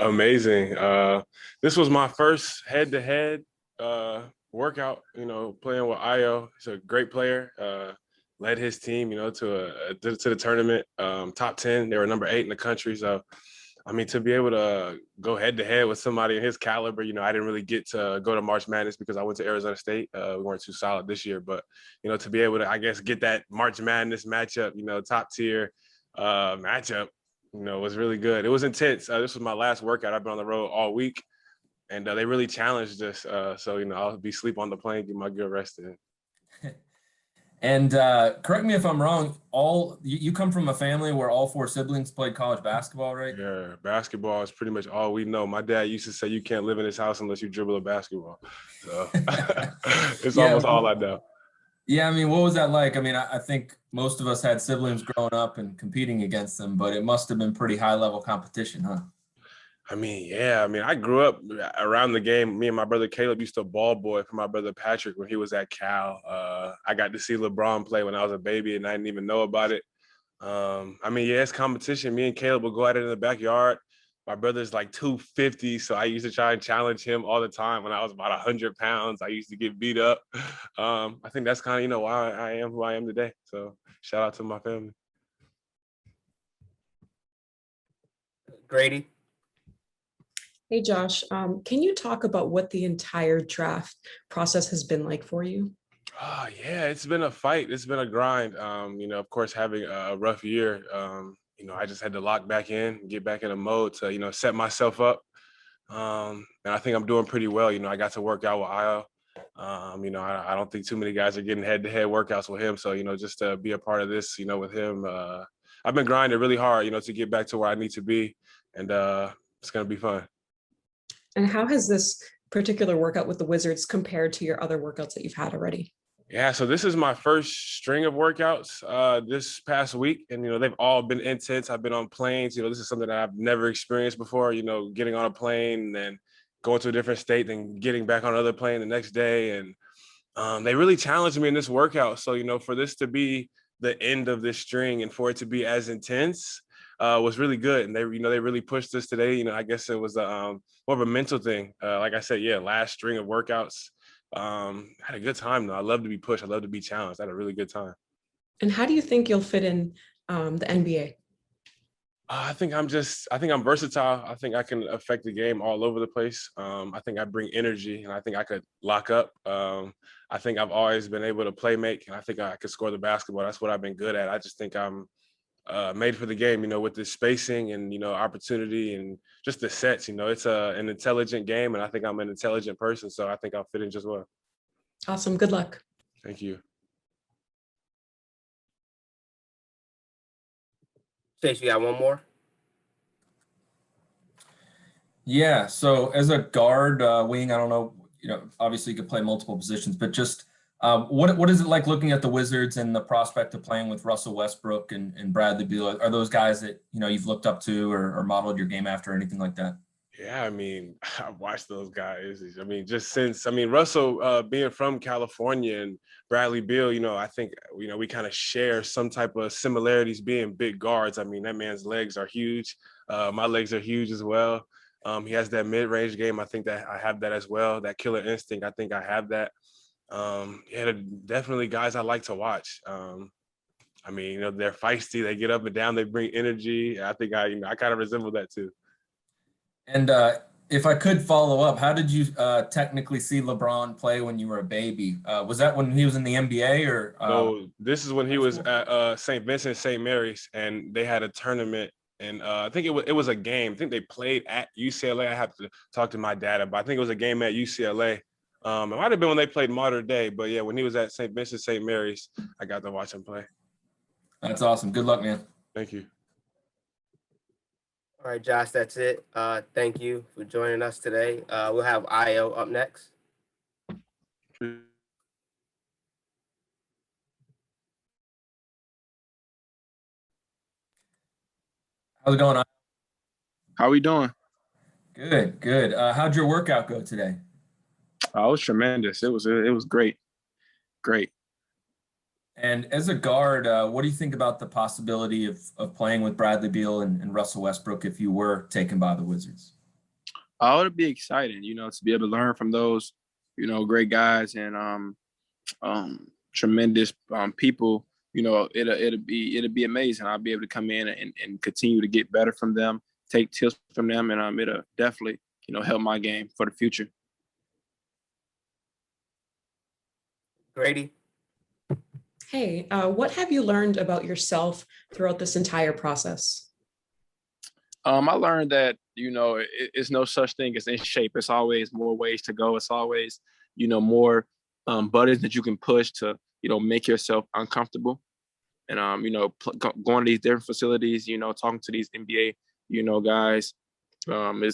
Amazing. This was my first head-to-head workout, playing with Ayo. He's a great player. Led his team, to the tournament, top 10. They were number 8 in the country. So, I mean, to be able to go head-to-head with somebody in his caliber, I didn't really get to go to March Madness because I went to Arizona State. We weren't too solid this year, but, to be able to, I guess, get that March Madness matchup, top tier matchup, was really good. It was intense. This was my last workout. I've been on the road all week, and they really challenged us. So, I'll be sleep on the plane, get my good rest in. And correct me if I'm wrong, you come from a family where all 4 siblings played college basketball, right? Yeah, basketball is pretty much all we know. My dad used to say you can't live in this house unless you dribble a basketball. So it's Yeah, almost all I know. Yeah, I mean, what was that like? I mean, I think most of us had siblings growing up and competing against them, but it must have been pretty high level competition, huh? I mean, yeah. I mean, I grew up around the game. Me and my brother Caleb used to ball boy for my brother Patrick when he was at Cal. I got to see LeBron play when I was a baby, and I didn't even know about it. I mean, yeah, it's competition. Me and Caleb would go at it in the backyard. My brother's like 250, so I used to try and challenge him all the time. When I was about 100 pounds, I used to get beat up. I think that's kind of, why I am who I am today. So shout out to my family. Grady. Hey, Josh, can you talk about what the entire draft process has been like for you? Oh, yeah, it's been a fight. It's been a grind. Of course, having a rough year, I just had to lock back in, get back in a mode to, set myself up. And I think I'm doing pretty well. I got to work out with Ayo. I don't think too many guys are getting head-to-head workouts with him. So, just to be a part of this, with him, I've been grinding really hard, to get back to where I need to be. And it's going to be fun. And how has this particular workout with the Wizards compared to your other workouts that you've had already? Yeah, so this is my first string of workouts this past week, and they've all been intense. I've been on planes. This is something that I've never experienced before. Getting on a plane and then going to a different state, then getting back on another plane the next day, and they really challenged me in this workout. So for this to be the end of this string and for it to be as intense was really good. And they really pushed us today. I guess it was more of a mental thing. Like I said, yeah, last string of workouts. Had a good time though. I love to be pushed. I love to be challenged. I had a really good time. And how do you think you'll fit in the NBA? I think I'm versatile. I think I can affect the game all over the place. I think I bring energy, and I think I could lock up. I think I've always been able to play make, and I think I could score the basketball. That's what I've been good at. I just think I'm made for the game, with the spacing and, opportunity and just the sets, it's an intelligent game. And I think I'm an intelligent person. So I think I'll fit in just well. Awesome. Good luck. Thank you. Chase, you got one more? Yeah, so as a guard, wing, I don't know, obviously you could play multiple positions, but just what is it like looking at the Wizards and the prospect of playing with Russell Westbrook and Bradley Beal? Are those guys that, you've looked up to or modeled your game after or anything like that? Yeah, I mean, I've watched those guys. I mean, Russell being from California and Bradley Beal, I think, we kind of share some type of similarities being big guards. I mean, that man's legs are huge. My legs are huge as well. He has that mid-range game. I think that I have that as well. That killer instinct, I think I have that. Yeah, definitely guys I like to watch. I mean, they're feisty. They get up and down. They bring energy. I think I kind of resemble that too. And if I could follow up, how did you technically see LeBron play when you were a baby? Was that when he was in the NBA or? No, this is when he was at St. Vincent, St. Mary's, and they had a tournament. And I think it was a game. I think they played at UCLA. I have to talk to my dad, but I think it was a game at UCLA. It might have been when they played Modern Day, but yeah, when he was at St. Vincent, St. Mary's, I got to watch him play. That's awesome. Good luck, man. Thank you. All right, Josh, that's it. Thank you for joining us today. We'll have Ayo up next. How's it going? How we doing? Good, good. How'd your workout go today? Oh, it was tremendous. It was great. Great. And as a guard, what do you think about the possibility of playing with Bradley Beal and Russell Westbrook if you were taken by the Wizards? Oh, it'll be exciting, to be able to learn from those, great guys and tremendous people. It'll be amazing. I'll be able to come in and continue to get better from them, take tips from them, and it'll definitely, help my game for the future. Grady. Hey, what have you learned about yourself throughout this entire process? I learned that, it's no such thing as in shape. It's always more ways to go. It's always, more buttons that you can push to, make yourself uncomfortable. And, going to these different facilities, talking to these NBA, guys,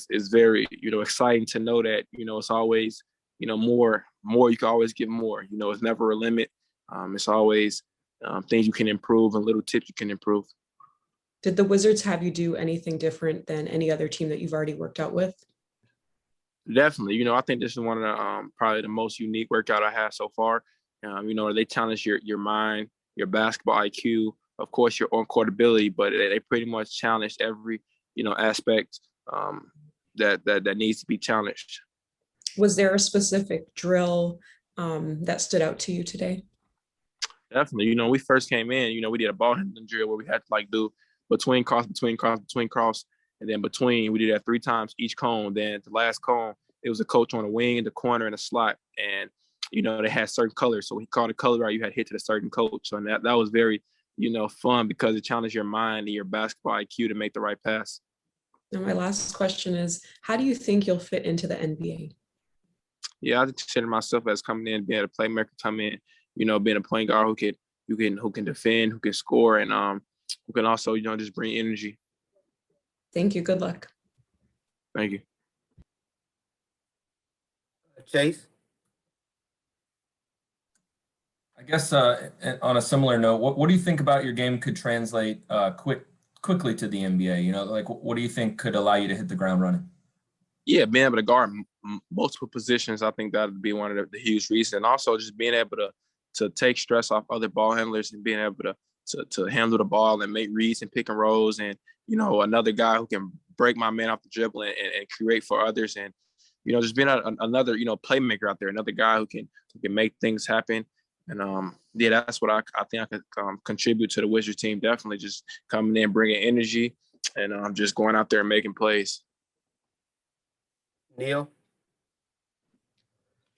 is very, exciting to know that, it's always, more, you can always get more, it's never a limit. It's always things you can improve and little tips you can improve. Did the Wizards have you do anything different than any other team that you've already worked out with? Definitely. I think this is one of the probably the most unique workout I have so far. They challenge your mind, your basketball IQ, of course, your on-court ability, but they pretty much challenge every, aspect that needs to be challenged. Was there a specific drill that stood out to you today? Definitely. We first came in, we did a ball handling drill where we had to do between cross, and then between, we did that 3 times each cone. Then the last cone, it was a coach on a wing, the corner, and a slot. And, they had certain colors. So he called a color out, you had hit to a certain coach. So that was very, fun because it challenged your mind and your basketball IQ to make the right pass. Now, my last question is, how do you think you'll fit into the NBA? Yeah, I consider myself as coming in, being a playmaker, come in, being a point guard who can defend, who can score, and who can also, just bring energy. Thank you. Good luck. Thank you. Chase. I guess on a similar note, what do you think about your game could translate quickly to the NBA? What do you think could allow you to hit the ground running? Yeah, being able to guard multiple positions, I think that would be one of the huge reasons. And also just being able to take stress off other ball handlers and being able to handle the ball and make reads and pick and rolls, and another guy who can break my man off the dribble and create for others, and just being another playmaker out there, another guy who can make things happen. And yeah, that's what I think I could contribute to the Wizards team. Definitely just coming in, bringing energy, and just going out there and making plays. Neil.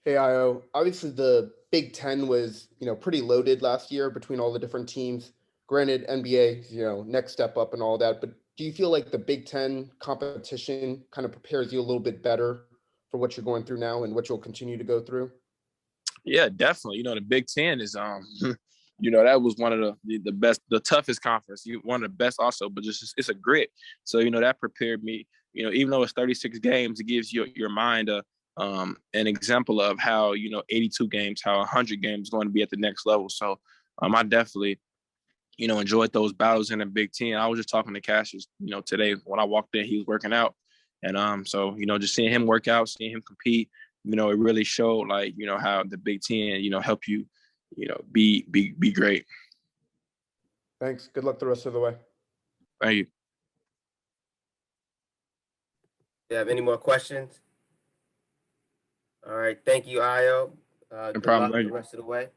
Hey, Ayo. Obviously, the Big Ten was, pretty loaded last year between all the different teams. Granted, NBA, next step up and all that. But do you feel like the Big Ten competition kind of prepares you a little bit better for what you're going through now and what you'll continue to go through? Yeah, definitely. The Big Ten is that was one of the best, the toughest conference. One of the best also, but just it's a grit. So that prepared me. Even though it's 36 games, it gives your mind an example of how 82 games, how 100 games is going to be at the next level. So I definitely enjoyed those battles in the Big Ten. I was just talking to Cassius today when I walked in. He was working out, and so just seeing him work out, seeing him compete, it really showed how the Big Ten help you be great. Thanks. Good luck the rest of the way. Thank you. Do you have any more questions? All right. Thank you, Ayo. No problem. Good luck the rest of the way.